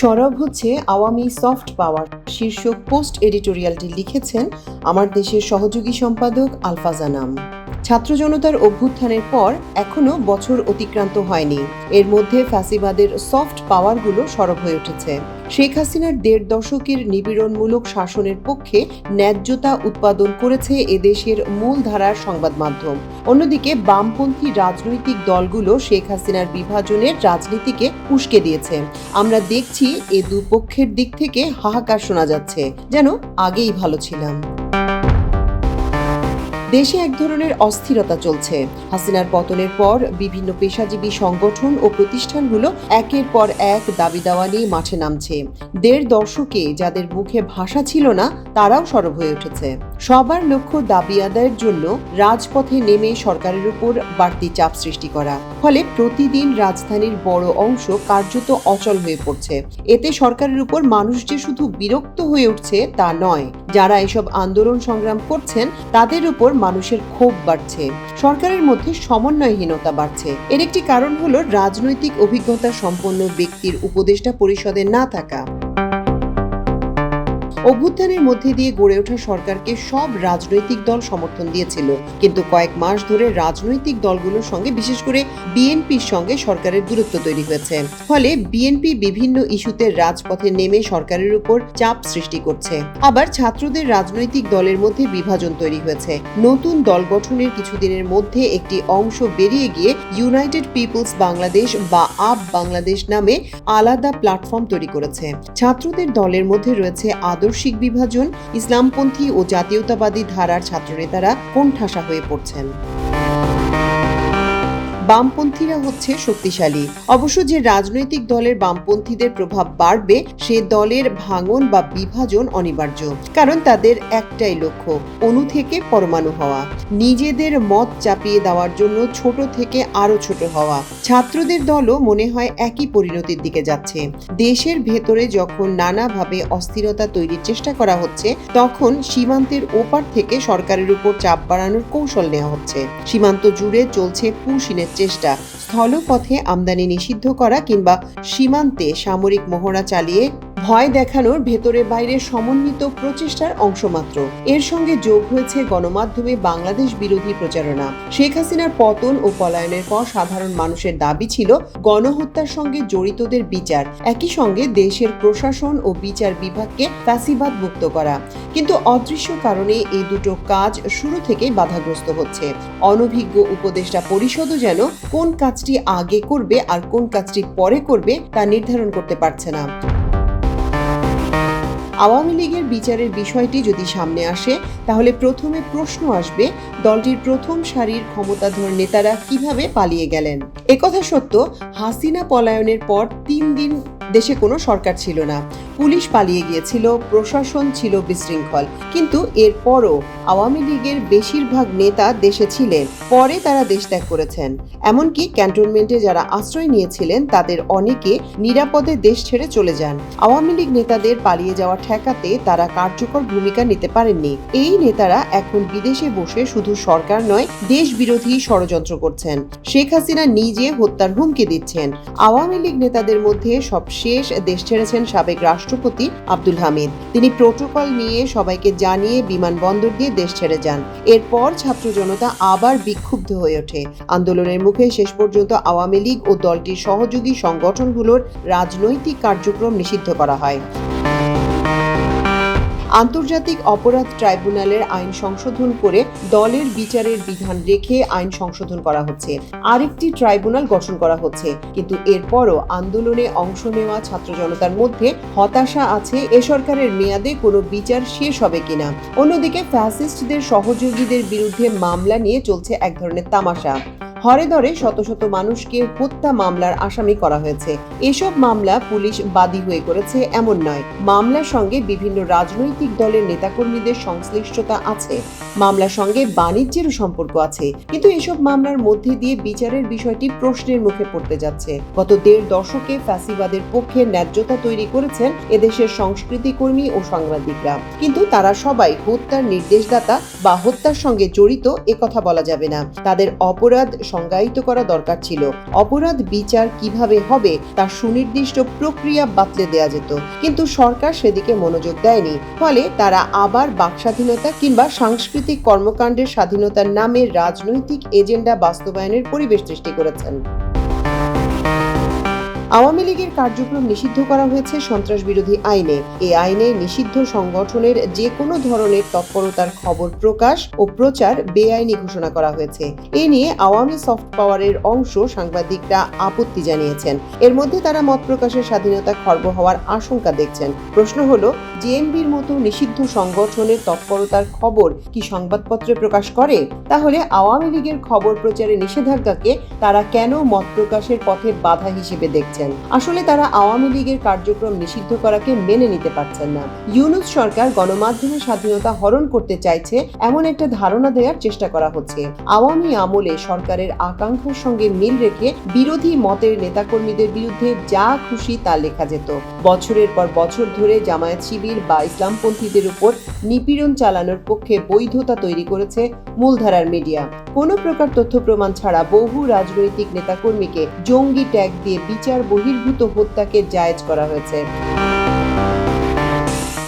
সরব হচ্ছে Awami soft power শীর্ষক পোস্ট এডিটোরিয়ালটি লিখেছেন আমার দেশের সহযোগী সম্পাদক আলফাজা নাম। ছাত্র জনতার অভ্যুত্থানের পর এখনো বছর অতিক্রান্ত হয়নি, এর মধ্যে ফ্যাসিবাদের সফট পাওয়ারগুলো সরব হয়ে উঠেছে। শেখ হাসিনার ১.৫ দশকের নিপীড়নমূলক শাসনের পক্ষে ন্যায্যতা উৎপাদন করেছে এদেশের মূলধারার সংবাদ মাধ্যম। অন্যদিকে বামপন্থী রাজনৈতিক দলগুলো শেখ হাসিনার বিভাজনের রাজনীতিকে উস্কে দিয়েছে। আমরা দেখছি এ দুপক্ষের দিক থেকে হাহাকার শোনা যাচ্ছে, যেন আগেই ভালো ছিলাম। দেশে এক ধরনের অস্থিরতা চলছে। হাসিনার পতনের পর বিভিন্ন পেশাজীবী সংগঠন ও প্রতিষ্ঠানগুলো একের পর এক দাবি দাওয়া নিয়ে মাঠে নামছে। ১.৫ দশকে যাদের মুখে ভাষা ছিল না, তারাও সরব হয়ে উঠেছে। সবার লক্ষ্য দাবি আদায়ের জন্য রাজপথে নেমে সরকারের উপর বাড়তি চাপ সৃষ্টি করা। ফলে প্রতিদিন রাজধানীর বড় অংশ কার্যত অচল হয়ে পড়ছে। এতে সরকারের উপর মানুষ যে শুধু বিরক্ত হয়ে উঠছে তা নয়, যারা এসব আন্দোলন সংগ্রাম করছেন তাদের উপর মানুষের ক্ষোভ বাড়ছে। সরকারের মধ্যে সমন্বয়হীনতা বাড়ছে। এর একটি কারণ হলো রাজনৈতিক অভিজ্ঞতা সম্পন্ন ব্যক্তির উপদেষ্টা পরিষদে না থাকা। অভ্যুত্থানের মধ্যে দিয়ে গড়ে ওঠা সরকারকে সব রাজনৈতিক দল সমর্থন দিয়েছিল, কিন্তু কয়েক মাস ধরে রাজনৈতিক দলগুলোর সঙ্গে, বিশেষ করে বিএনপির সঙ্গে সরকারের দূরত্ব তৈরি হয়েছে। ফলে বিএনপি বিভিন্ন ইস্যুতে রাজপথে নেমে সরকারের উপর চাপ সৃষ্টি করছে। আবার ছাত্রদের রাজনৈতিক দলের মধ্যে বিভাজন তৈরি হয়েছে। নতুন দল গঠনের কিছুদিনের মধ্যে একটি অংশ বেরিয়ে গিয়ে ইউনাইটেড পিপলস বাংলাদেশ বা আপ বাংলাদেশ নামে আলাদা প্ল্যাটফর্ম তৈরি করেছে। ছাত্রদের দলের মধ্যে রয়েছে আদর্শিক বিভাজন, ইসলামপন্থী ও জাতীয়তাবাদী ধারার ছাত্রনেতারা কোণঠাসা হয়ে পড়ছেন। বামপন্থীরা হচ্ছে শক্তিশালী। অবশ্য যে রাজনৈতিক দলের বামপন্থীদের প্রভাব বাড়বে, সে দলের ভাঙন বা বিভাজন অনিবার্য। কারণ তাদের একটাই লক্ষ্য, অণু থেকে পরমাণু হওয়া, নিজেদের মত চাপিয়ে দেওয়ার জন্য ছোট থেকে আরো ছোট হওয়া। ছাত্রদের দলও মনে হয় একই পরিণতির দিকে যাচ্ছে। দেশের ভেতরে যখন নানাভাবে অস্থিরতা তৈরির চেষ্টা করা হচ্ছে, তখন সীমান্তের ওপার থেকে সরকারের উপর চাপ বাড়ানোর কৌশল নেওয়া হচ্ছে। সীমান্ত জুড়ে চলছে পুশিনের চেষ্টা, স্থলপথে আমদানি নিষিদ্ধ করা কিংবা সীমান্তে সামরিক মহড়া চালিয়ে ভয় দেখানোর ভেতরে বাইরে সমন্বিত প্রচেষ্টার অংশমাত্র। এর সঙ্গে যোগ হয়েছে গণমাধ্যমে বাংলাদেশ বিরোধী প্রচারণা। শেখ হাসিনার পতন ও পলায়নের পর সাধারণ মানুষের দাবি ছিল গণহত্যার সঙ্গে জড়িতদের বিচার, একই সঙ্গে দেশের প্রশাসন ও বিচার বিভাগকে ফ্যাসিবাদ মুক্ত করা। কিন্তু অদৃশ্য কারণে এই দুটো কাজ শুরু থেকেই বাধাগ্রস্ত হচ্ছে। অনভিজ্ঞ উপদেষ্টা পরিষদও যেন কোন কাজটি আগে করবে আর কোন কাজটি পরে করবে তা নির্ধারণ করতে পারছে না। আওয়ামী লীগের বিচারের বিষয়টি যদি সামনে আসে, তাহলে প্রথমে প্রশ্ন আসবে, দলটির প্রথম সারির ক্ষমতাধর নেতারা কিভাবে পালিয়ে গেলেন। একথা সত্য, হাসিনা পলায়নের পর ৩ দিন দেশে কোনো সরকার ছিল না, পুলিশ পালিয়ে গিয়েছিল, প্রশাসন ছিল বিশৃঙ্খল। কিন্তু এরপরও আওয়ামী লীগের বেশিরভাগ নেতা দেশে ছিলেন। পরে তারা দেশ ত্যাগ করেছেন। এমনকি ক্যান্টনমেন্টে যারা আশ্রয় নিয়েছিলেন তাদের অনেকে নিরাপদে দেশ ছেড়ে চলে যান। আওয়ামী লীগ নেতাদের পালিয়ে যাওয়া ঠেকাতে তারা কার্যকর ভূমিকা নিতে পারেননি। এই নেতারা এখন বিদেশে বসে শুধু সরকার নয়, দেশ বিরোধী ষড়যন্ত্র করছেন। শেখ হাসিনা নিজে হত্যার হুমকি দিচ্ছেন। আওয়ামী লীগ নেতাদের মধ্যে সবশেষ দেশ ছেড়েছেন সাবেক রাষ্ট্রপতি আব্দুল হামিদ। তিনি প্রোটোকল নিয়ে সবাইকে জানিয়ে বিমানবন্দর দিয়ে দেশ ছেড়ে যান। এরপর ছাত্র জনতা আবার বিক্ষুব্ধ হয়ে ওঠে। আন্দোলনের মুখে শেষ পর্যন্ত আওয়ামী লীগ ও দলটির সহযোগী সংগঠনগুলোর রাজনৈতিক কার্যক্রম নিষিদ্ধ করা হয়। আন্তর্জাতিক অপরাধ ট্রাইব্যুনালের আইন সংশোধন করে দলের বিচারের বিধান রেখে আইন সংশোধন করা হচ্ছে। আরেকটি ট্রাইব্যুনাল গঠন করা হচ্ছে। কিন্তু এরপরও আন্দোলনে অংশ নেওয়া ছাত্র জনতার মধ্যে হতাশা আছে, এ সরকারের মেয়াদে কোনো বিচার শেষ হবে কিনা। অন্যদিকে ফ্যাসিস্টদের সহযোগীদের বিরুদ্ধে মামলা নিয়ে চলছে এক ধরনের তামাশা। হরে ধরে শত শত মানুষকে হত্যা মামলার আসামি করা হয়েছে। এসব মামলা পুলিশ বাদী হয়ে করেছে এমন নয়, মামলার সঙ্গে বিভিন্ন রাজনৈতিক দলের নেতাকর্মীদের সংশ্লিষ্টতা আছে, মামলার সঙ্গে বাণিজ্যেরও সম্পর্ক আছে। কিন্তু এসব মামলার মধ্যে দিয়ে বিচারের বিষয়টি প্রশ্নের মুখে পড়তে যাচ্ছে। গত ১.৫ দশকে ফ্যাসিবাদের পক্ষে ন্যায্যতা তৈরি করেছেন এদেশের সংস্কৃতিকর্মী ও সাংবাদিকরা। কিন্তু তারা সবাই হত্যার নির্দেশদাতা বা হত্যার সঙ্গে জড়িত একথা বলা যাবে না। তাদের অপরাধ সংজ্ঞায়িত করা দরকার ছিল। অপরাধ বিচার কিভাবে হবে তার সুনির্দিষ্ট প্রক্রিয়া বাতলে দেয়া যেত, কিন্তু সরকার সেদিকে মনোযোগ দেয়নি। ফলে তারা আবার বাকস্বাধীনতা কিংবা সাংস্কৃতিক কর্মকাণ্ডের স্বাধীনতার নামে রাজনৈতিক এজেন্ডা বাস্তবায়নের পরিবেশ সৃষ্টি করেছেন। আওয়ামী লীগের কার্যক্রম নিষিদ্ধ করা হয়েছে সন্ত্রাস বিরোধী আইনে। এই আইনে নিষিদ্ধ সংগঠনের যে কোনো ধরনের তৎপরতার খবর প্রকাশ ও প্রচার বেআইনি ঘোষণা করা হয়েছে। এ নিয়ে আওয়ামী সফট পাওয়ারের অংশ সাংবাদিকরা আপত্তি জানিয়েছেন। এর মধ্যে তারা মত প্রকাশের স্বাধীনতা খর্ব হওয়ার আশঙ্কা দেখছেন। প্রশ্ন হলো, জেএমবির মতো নিষিদ্ধ সংগঠনের তৎপরতার খবর কি সংবাদপত্রে প্রকাশ করে? তাহলে আওয়ামী লীগের খবর প্রচারে নিষেধাজ্ঞাকে তারা কেন মত প্রকাশের পথে বাধা হিসেবে দেখছেন? আসলে তারা আওয়ামী লীগের কার্যক্রম নিষিদ্ধ করাকে মেনে নিতে পারছেন না। ইউনূস সরকার গণমাধ্যমের স্বাধীনতা হরণ করতে চাইছে এমন একটা ধারণা দেওয়ার চেষ্টা করা হচ্ছে। আওয়ামী আমলে সরকারের আকাঙ্ক্ষার সঙ্গে মিল রেখে বিরোধী মতের নেতাকর্মীদের বিরুদ্ধে যা খুশি তা লেখা যেত। বছরের পর বছর ধরে জামায়াত শিবির বা ইসলামপন্থীদের উপর নিপীড়ন চালানোর পক্ষে বৈধতা তৈরি করেছে মূলধারার মিডিয়া। কোনো প্রকার তথ্য প্রমাণ ছাড়া বহু রাজনৈতিক নেতাকর্মীকে জঙ্গি ট্যাগ দিয়ে বিচার বহির্ভূত হত্যাকে জায়েজ করা হয়েছে।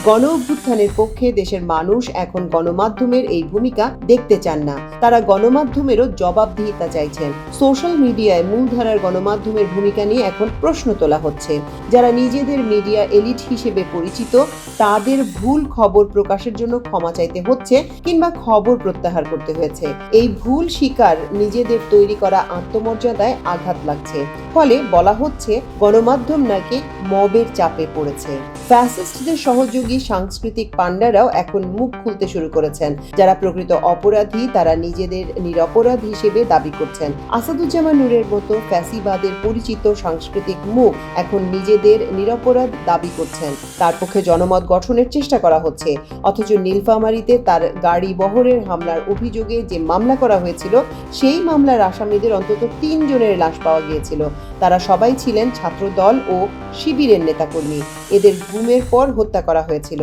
গণ অভ্যুত্থানের পক্ষে দেশের মানুষ এখন গণমাধ্যমের এই ভূমিকা দেখতে চান না। তারা গণমাধ্যমেরও জবাবদিহিতা চাইছেন। সোশ্যাল মিডিয়ায় মূলধারার গণমাধ্যমের ভূমিকা নিয়ে এখন প্রশ্ন তোলা হচ্ছে। যারা নিজেদের মিডিয়া এলিট হিসেবে পরিচিত, তাদের ভুল খবর প্রকাশের জন্য ক্ষমা চাইতে হচ্ছে কিংবা খবর প্রত্যাহার করতে হয়েছে। এই ভুল স্বীকার নিজেদের তৈরি করা আত্মমর্যাদায় আঘাত লাগছে। ফলে বলা হচ্ছে গণমাধ্যম নাকি মবের চাপে পড়েছে। ফ্যাসিস্টদের সহযোগী সাংস্কৃতিক পান্ডারাও এখন মুখ খুলতে শুরু করেছেন। যারা প্রকৃত অপরাধী তারা নিজেদের নিরপরাধ হিসেবে দাবি করছেন। আসাদুজ্জামান নূরের মতো ফ্যাসিবাদের পরিচিত সাংস্কৃতিক মুখ এখন নিজেদের নিরপরাধ দাবি করছেন। তার পক্ষে জনমত গঠনের চেষ্টা করা হচ্ছে। অথচ নীলফামারীতে তার গাড়ি বহরের হামলার অভিযোগে যে মামলা করা হয়েছিল, সেই মামলার আসামিদের অন্তত 3 জনের লাশ পাওয়া গিয়েছিল। তারা সবাই ছিলেন ছাত্রদল ও শিবিরের নেতাকর্মী। এদের গুমের পর হত্যা করা হয়েছিল।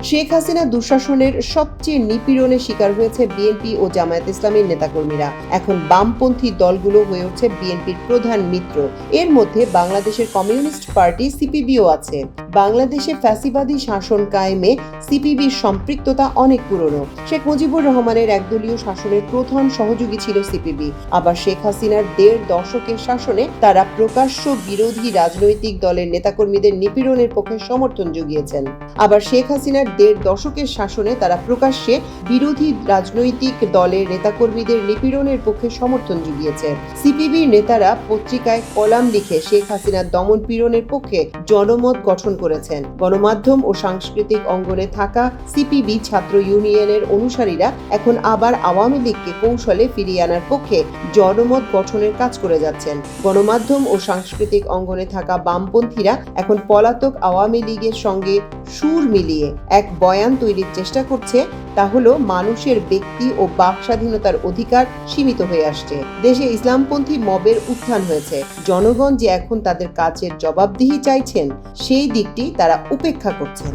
শেখ হাসিনা দুঃশাসনের সবচেয়ে নিপীড়নের শিকার হয়েছে বিএনপি ও জামায়াত ইসলামীর নেতাকর্মীরা। এখন বামপন্থী দলগুলো হয়ে উঠছে বিএনপির প্রধান মিত্র। এর মধ্যে বাংলাদেশের কমিউনিস্ট পার্টি সিপিবিও আছে। বাংলাদেশে ফ্যাসিবাদী শাসন কায়েমে সিপিবির সম্পৃক্ততা অনেক পুরনো। শেখ মুজিবুর রহমানের একদলীয় শাসনের প্রধান সহযোগী ছিল সিপিবি। আবার শেখ হাসিনার 1.5 দশকের শাসনে তারা প্রকাশ্য বিরোধী রাজনৈতিক দলের নেতাকর্মীদের নিপীড়নের পক্ষে সমর্থন জুগিয়েছেন। আবার শেখ হাসিনার 1.5 দশকের শাসনে তারা প্রকাশ্যে বিরোধী রাজনৈতিক দলের নেতাকর্মীদের নিপীড়নের পক্ষে সমর্থন জুগিয়েছে। সিপিবির নেতারা পত্রিকায় কলাম লিখে শেখ হাসিনার দমন পীড়নের পক্ষে জনমত গঠন করেছেন। গণমাধ্যম ও সাংস্কৃতিক অঙ্গনে থাকা সিপিবি ছাত্র ইউনিয়নের অনুসারীরা এখন আবার আওয়ামী লীগকে কৌশলে ফিরিয়ে আনার পক্ষে জনমত গঠনের কাজ করে যাচ্ছেন। গণমাধ্যম ও সাংস্কৃতিক অঙ্গনে থাকা বামপন্থীরা এখন পলাতক আওয়ামী লীগের সঙ্গে সুর মিলিয়ে এক বয়ান তৈরির চেষ্টা করছে। তা হলো মানুষের ব্যক্তি ও বাক স্বাধীনতার অধিকার সীমিত হয়ে আসছে। দেশে ইসলামপন্থী মবের উত্থান হয়েছে। জনগণ যে এখন তাদের কাজের জবাবদিহি চাইছেন, সেই দিকটি তারা উপেক্ষা করছেন।